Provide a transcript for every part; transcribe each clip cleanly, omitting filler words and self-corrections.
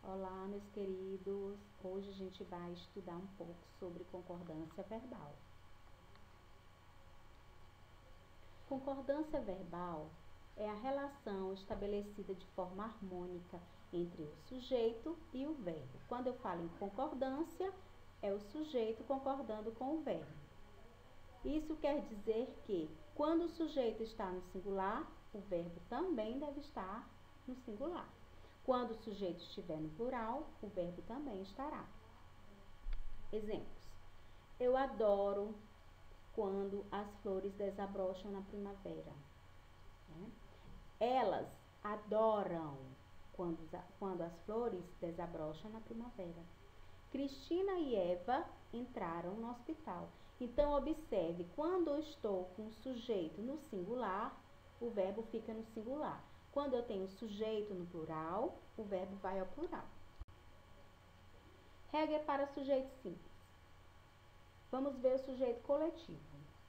Olá, meus queridos. Hoje a gente vai estudar um pouco sobre concordância verbal. Concordância verbal é a relação estabelecida de forma harmônica entre o sujeito e o verbo. Quando eu falo em concordância, é o sujeito concordando com o verbo. Isso quer dizer que, quando o sujeito está no singular, o verbo também deve estar no singular. Quando o sujeito estiver no plural, o verbo também estará. Exemplos. Eu adoro quando as flores desabrocham na primavera. Elas adoram quando as flores desabrocham na primavera. Cristina e Eva entraram no hospital. Então, observe, quando eu estou com o sujeito no singular, o verbo fica no singular. Quando eu tenho sujeito no plural, o verbo vai ao plural. Regra para sujeito simples. Vamos ver o sujeito coletivo.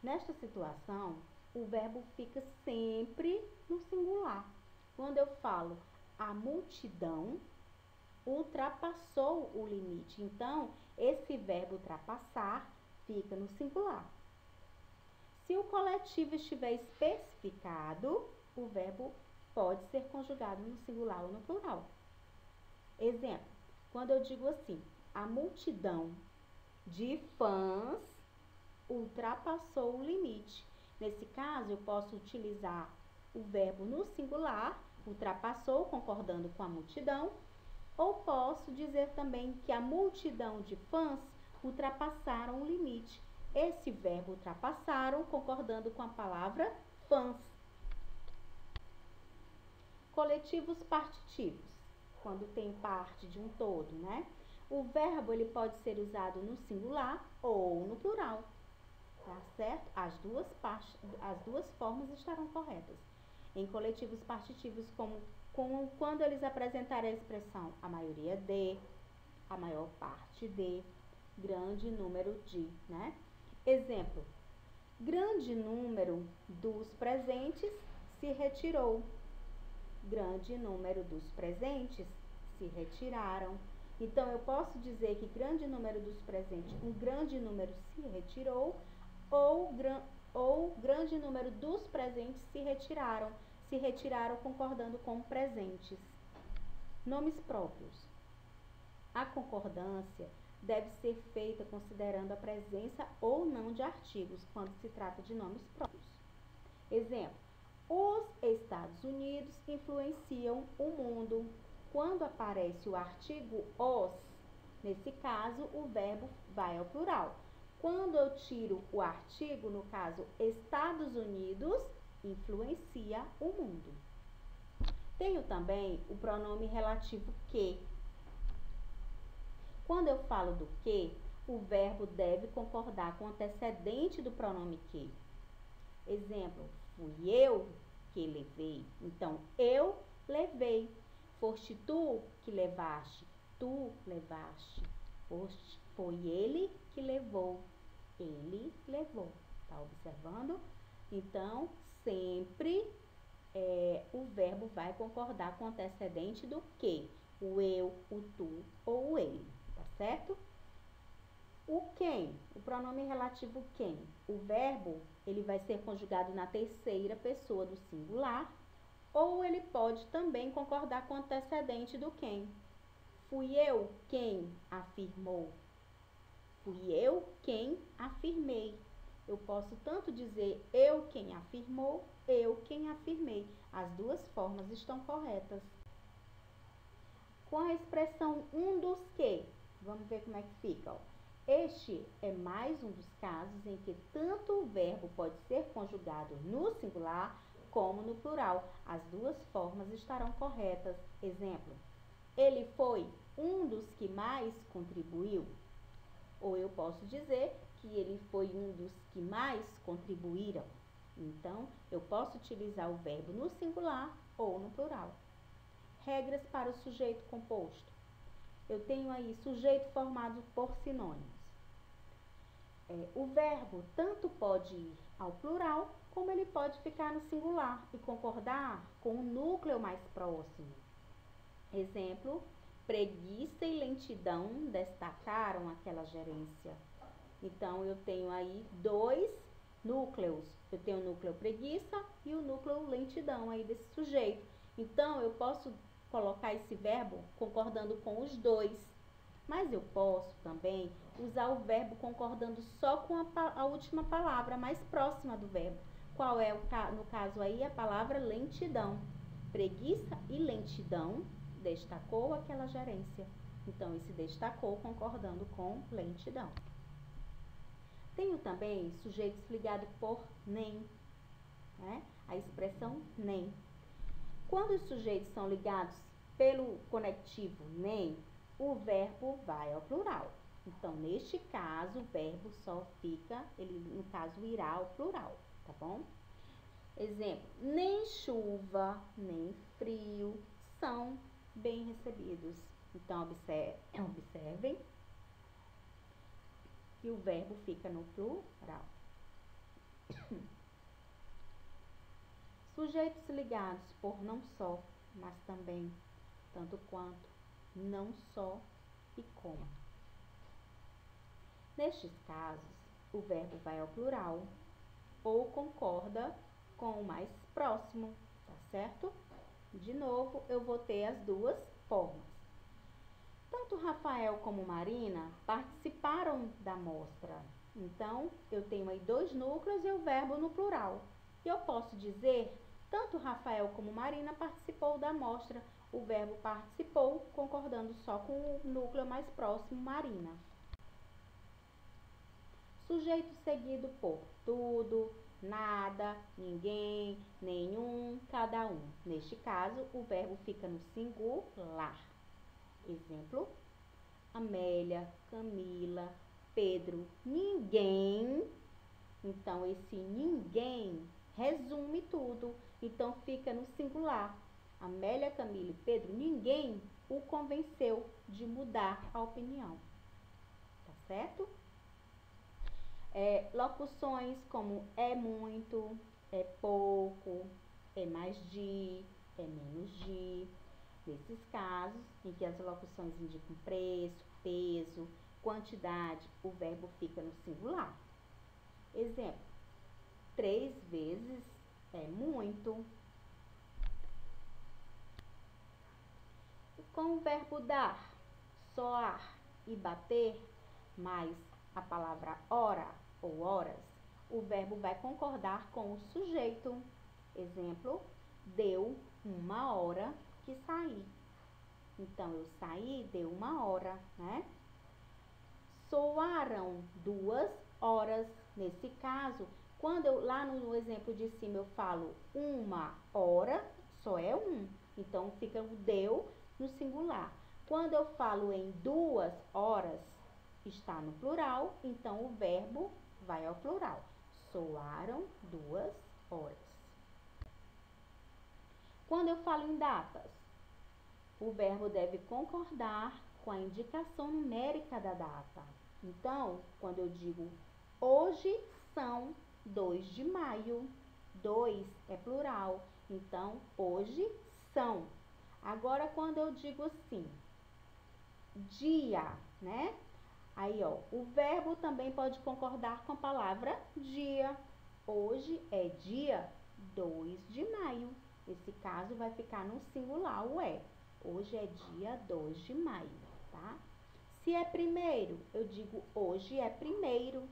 Nesta situação, o verbo fica sempre no singular. Quando eu falo a multidão ultrapassou o limite. Então, esse verbo ultrapassar fica no singular. Se o coletivo estiver especificado, o verbo pode ser conjugado no singular ou no plural. Exemplo, quando eu digo assim, a multidão de fãs ultrapassou o limite. Nesse caso, eu posso utilizar o verbo no singular, ultrapassou, concordando com a multidão, ou posso dizer também que a multidão de fãs ultrapassaram o limite. Esse verbo ultrapassaram, concordando com a palavra fãs. Coletivos partitivos, quando tem parte de um todo, né? O verbo ele pode ser usado no singular ou no plural, tá certo? As duas formas estarão corretas. Em coletivos partitivos, como quando eles apresentarem a expressão a maioria de, a maior parte de, grande número de, né? Exemplo, grande número dos presentes se retirou. Grande número dos presentes se retiraram. Então, eu posso dizer que grande número dos presentes, um grande número se retirou, ou grande número dos presentes se retiraram concordando com presentes. Nomes próprios. A concordância deve ser feita considerando a presença ou não de artigos, quando se trata de nomes próprios. Exemplo, os Estados Unidos influenciam o mundo. Quando aparece o artigo os, nesse caso, o verbo vai ao plural. Quando eu tiro o artigo, no caso, Estados Unidos influencia o mundo. Tenho também o pronome relativo que. Quando eu falo do que, o verbo deve concordar com o antecedente do pronome que. Exemplo, fui eu que levei. Então, eu levei. Foste tu que levaste. Tu levaste. Foi ele que levou. Ele levou. Tá observando? Então, sempre o verbo vai concordar com o antecedente do que. O eu, o tu ou o ele. Tá certo? O quem, o pronome relativo quem, o verbo, ele vai ser conjugado na terceira pessoa do singular, ou ele pode também concordar com o antecedente do quem. Fui eu quem afirmou. Fui eu quem afirmei. Eu posso tanto dizer eu quem afirmou, eu quem afirmei. As duas formas estão corretas. Com a expressão um dos que, vamos ver como é que fica, ó. Este é mais um dos casos em que tanto o verbo pode ser conjugado no singular como no plural. As duas formas estarão corretas. Exemplo, ele foi um dos que mais contribuiu. Ou eu posso dizer que ele foi um dos que mais contribuíram. Então, eu posso utilizar o verbo no singular ou no plural. Regras para o sujeito composto. Eu tenho aí sujeito formado por sinônimos. O verbo tanto pode ir ao plural, como ele pode ficar no singular e concordar com o núcleo mais próximo. Exemplo, Preguiça e lentidão destacaram aquela gerência. Então, eu tenho aí dois núcleos. Eu tenho o núcleo preguiça e o núcleo lentidão aí desse sujeito. Então, eu posso colocar esse verbo concordando com os dois. Mas eu posso também usar o verbo concordando só com a última palavra mais próxima do verbo. Qual é, no caso aí, a palavra lentidão. Preguiça e lentidão destacou aquela gerência. Então, esse destacou concordando com lentidão. Tenho também sujeitos ligados por nem, né? A expressão nem. Quando os sujeitos são ligados pelo conectivo nem, o verbo vai ao plural. Então, neste caso, o verbo só fica, ele no caso irá ao plural, tá bom? Exemplo, nem chuva, nem frio são bem recebidos. Então, observem que o verbo fica no plural. Sujeitos ligados por não só, mas também, tanto quanto, não só e como. Nestes casos, o verbo vai ao plural ou concorda com o mais próximo, tá certo? De novo, eu vou ter as duas formas. Tanto Rafael como Marina participaram da mostra. Então, eu tenho aí dois núcleos e o verbo no plural. E eu posso dizer, tanto Rafael como Marina participou da mostra. O verbo participou, concordando só com o núcleo mais próximo, Marina. Sujeito seguido por tudo, nada, ninguém, nenhum, cada um. Neste caso, o verbo fica no singular. Exemplo, Amélia, Camila, Pedro, ninguém. Então, esse ninguém resume tudo. Então, fica no singular. Amélia, Camila e Pedro, ninguém o convenceu de mudar a opinião. Tá certo? Locuções como é muito, é pouco, é mais de, é menos de. Nesses casos, em que as locuções indicam preço, peso, quantidade, o verbo fica no singular. Exemplo, 3 vezes é muito. Com o verbo dar, soar e bater, mais a palavra hora ou horas, o verbo vai concordar com o sujeito. Exemplo, deu 1 hora que saí. Então, eu saí, deu 1 hora, né? Soaram 2 horas. Nesse caso, quando eu, lá no exemplo de cima, eu falo 1 hora, só é 1. Então, fica o deu no singular. Quando eu falo em 2 horas, está no plural, então o verbo vai ao plural. Soaram 2 horas. Quando eu falo em datas, o verbo deve concordar com a indicação numérica da data. Então, quando eu digo hoje são 2 de maio, 2 é plural, então hoje são. Agora, quando eu digo assim, dia, né? Aí, ó, o verbo também pode concordar com a palavra dia. Hoje é dia 2 de maio. Esse caso vai ficar no singular, o é. Hoje é dia 2 de maio, tá? Se é primeiro, eu digo hoje é primeiro,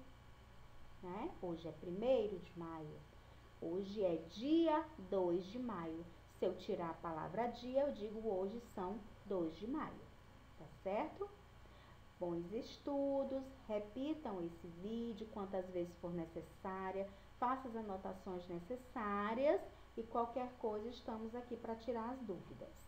né? Hoje é 1º de maio. Hoje é dia 2 de maio. Se eu tirar a palavra dia, eu digo hoje são 2 de maio, tá certo? Bons estudos, repitam esse vídeo quantas vezes for necessária, faça as anotações necessárias e qualquer coisa estamos aqui para tirar as dúvidas.